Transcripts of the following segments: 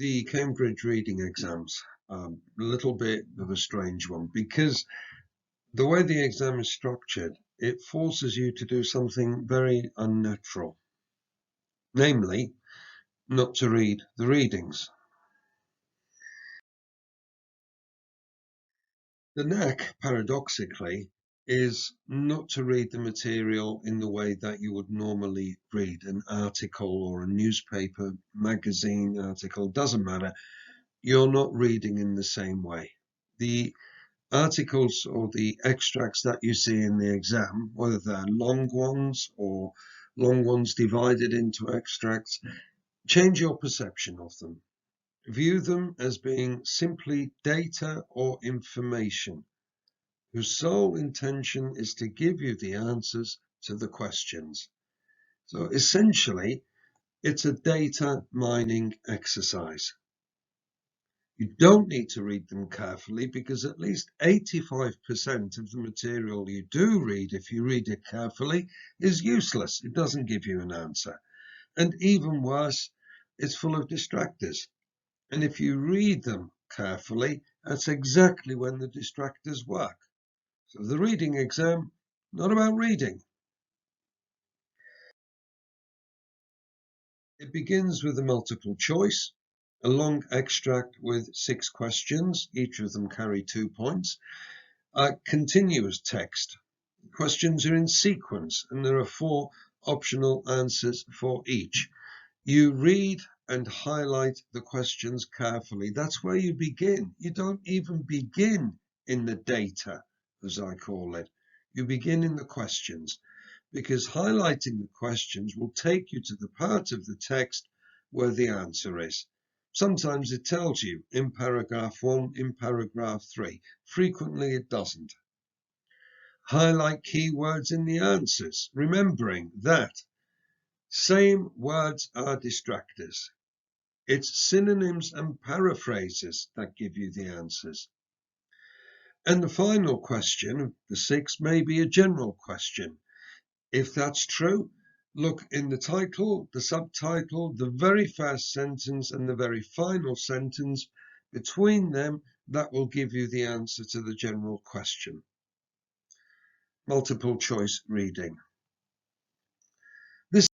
The Cambridge reading exams, a little bit of a strange one because the way the exam is structured, it forces you to do something very unnatural, namely, not to read the readings. The knack, paradoxically, is not to read the material in the way that you would normally read an article or a newspaper, magazine article, doesn't matter. You're not reading in the same way. The articles or the extracts that you see in the exam, whether they're long ones or long ones divided into extracts, change your perception of them. View them as being simply data or information, whose sole intention is to give you the answers to the questions. So essentially, it's a data mining exercise. You don't need to read them carefully because at least 85% of the material you do read, if you read it carefully, is useless. It doesn't give you an answer. And even worse, it's full of distractors. And if you read them carefully, that's exactly when the distractors work. So the reading exam, not about reading. It begins with a multiple choice, a long extract with 6 questions, each of them carry 2 points. Continuous text. Questions are in sequence and there are 4 optional answers for each. You read and highlight the questions carefully. That's where you begin. You don't even begin in the data, as I call it. You begin in the questions, because highlighting the questions will take you to the part of the text where the answer is. Sometimes it tells you in paragraph 1, in paragraph 3. Frequently it doesn't. Highlight keywords in the answers, remembering that same words are distractors. It's synonyms and paraphrases that give you the answers. And the final question, the 6, may be a general question. If that's true, look in the title, the subtitle, the very first sentence and the very final sentence. Between them, that will give you the answer to the general question. Multiple choice reading. This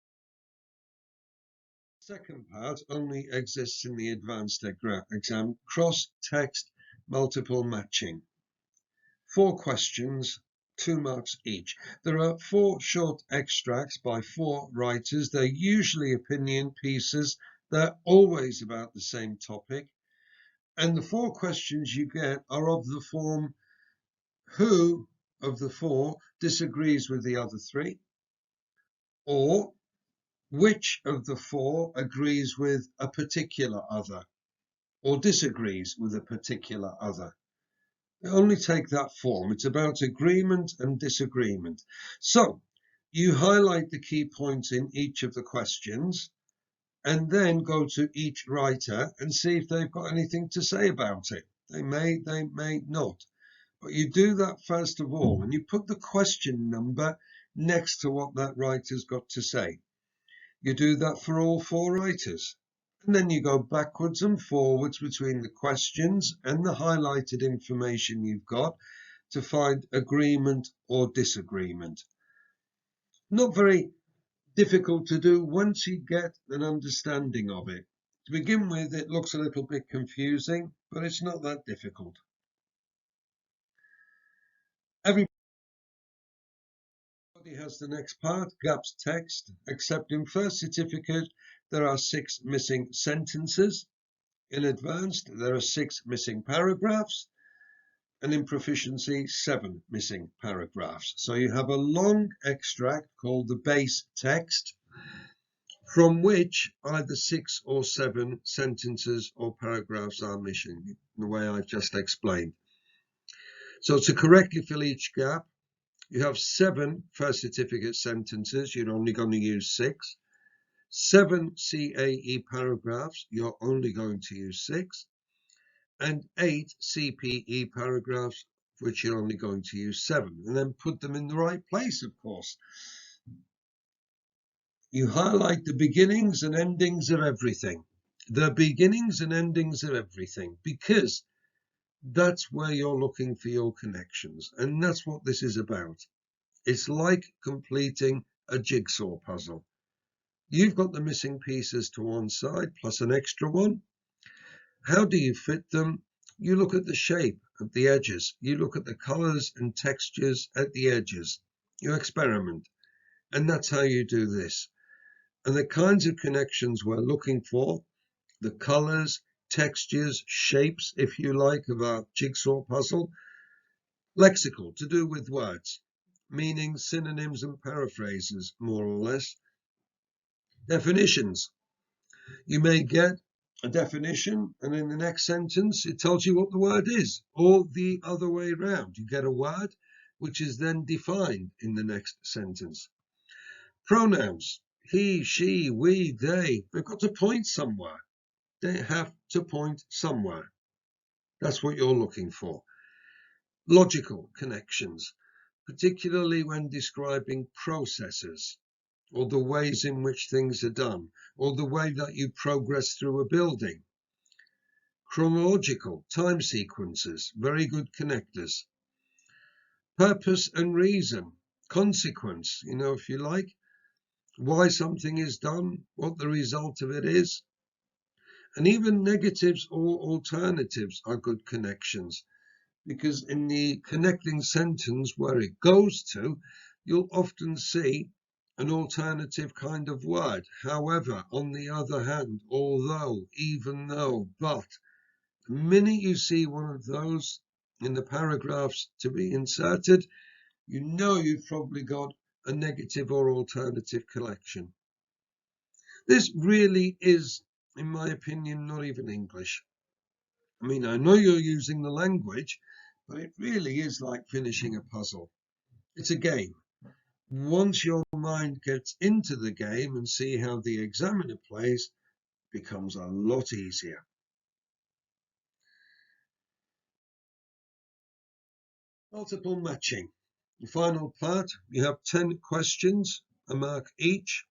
second part only exists in the advanced exam, cross-text multiple matching. 4 questions, 2 marks each. There are 4 short extracts by 4 writers. They're usually opinion pieces. They're always about the same topic. And the 4 questions you get are of the form, who of the 4 disagrees with the other 3? Or which of the 4 agrees with a particular other or disagrees with a particular other? Only take that form. It's about agreement and disagreement. So you highlight the key points in each of the questions and then go to each writer and see if they've got anything to say about it. They may not. But you do that first of all, and you put the question number next to what that writer's got to say. You do that for all 4 writers. And then you go backwards and forwards between the questions and the highlighted information you've got to find agreement or disagreement. Not very difficult to do once you get an understanding of it. To begin with, it looks a little bit confusing, but it's not that difficult. Everybody has the next part, gaps text, except in first certificate, there are 6 missing sentences. In advanced, there are 6 missing paragraphs, and in proficiency, 7 missing paragraphs. So you have a long extract called the base text, from which either 6 or 7 sentences or paragraphs are missing, in the way I've just explained. So to correctly fill each gap, you have 7 first certificate sentences, you're only going to use 6. 7 CAE paragraphs, you're only going to use 6. And 8 CPE paragraphs, which you're only going to use 7. And then put them in the right place, of course. You highlight the beginnings and endings of everything. the beginnings and endings of everything, because that's where you're looking for your connections. And that's what this is about. It's like completing a jigsaw puzzle. You've got the missing pieces to one side plus an extra one. How do you fit them? You look at the shape of the edges. You look at the colors and textures at the edges. You experiment. And that's how you do this. And the kinds of connections we're looking for, the colors, textures, shapes, if you like, of our jigsaw puzzle. Lexical, to do with words, meaning synonyms and paraphrases, more or less. Definitions. You may get a definition and in the next sentence it tells you what the word is, or the other way around. You get a word which is then defined in the next sentence. Pronouns. He, she, we, they. They've got to point somewhere. They have to point somewhere. That's what you're looking for. Logical connections, particularly when describing processes, or the ways in which things are done, or the way that you progress through a building. Chronological, time sequences, very good connectors. Purpose and reason, consequence, if you like, why something is done, what the result of it is. And even negatives or alternatives are good connections, because in the connecting sentence where it goes to, you'll often see an alternative kind of word. However, on the other hand, although, even though, but, the minute you see one of those in the paragraphs to be inserted, you know you've probably got a negative or alternative collection. This really is, in my opinion, not even English. I mean, I know you're using the language, but it really is like finishing a puzzle. It's a game. Once your mind gets into the game and see how the examiner plays, it becomes a lot easier. Multiple matching. The final part, you have 10 questions, a mark each.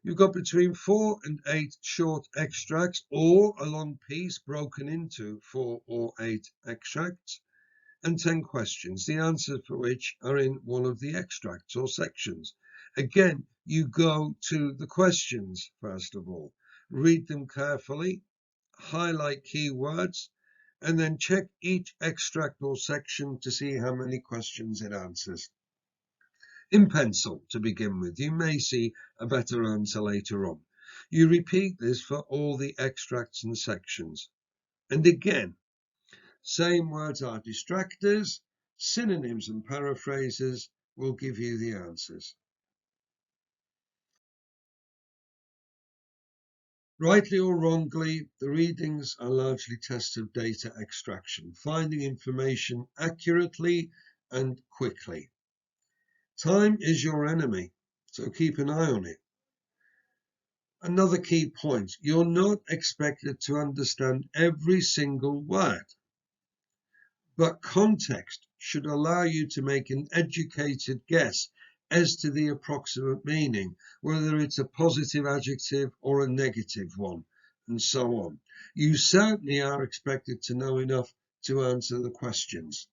You've got between 4 and 8 short extracts or a long piece broken into 4 or 8 extracts, and 10 questions, the answers for which are in one of the extracts or sections. Again, you go to the questions first of all, read them carefully, highlight keywords, and then check each extract or section to see how many questions it answers. In pencil, to begin with, you may see a better answer later on. You repeat this for all the extracts and sections. And again, same words are distractors, synonyms and paraphrases will give you the answers. Rightly or wrongly, the readings are largely tests of data extraction, finding information accurately and quickly. Time is your enemy, so keep an eye on it. Another key point, you're not expected to understand every single word, but context should allow you to make an educated guess as to the approximate meaning, whether it's a positive adjective or a negative one, and so on. You certainly are expected to know enough to answer the questions.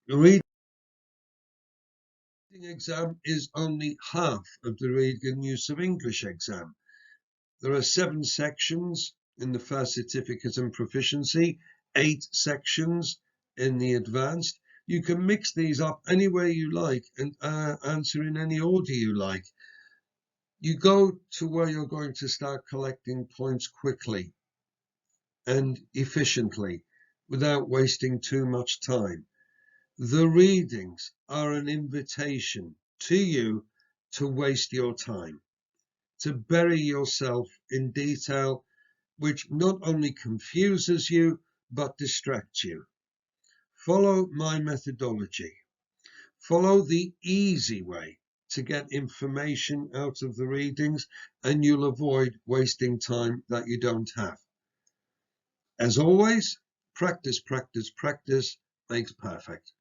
The reading exam is only half of the Reading and Use of English exam. There are 7 sections in the first certificate and proficiency, 8 sections in the advanced. You can mix these up any way you like and answer in any order you like. You go to where you're going to start collecting points quickly and efficiently without wasting too much time. The readings are an invitation to you to waste your time, to bury yourself in detail which not only confuses you, but distracts you. Follow my methodology. Follow the easy way to get information out of the readings, and you'll avoid wasting time that you don't have. As always, practice, practice, practice makes perfect.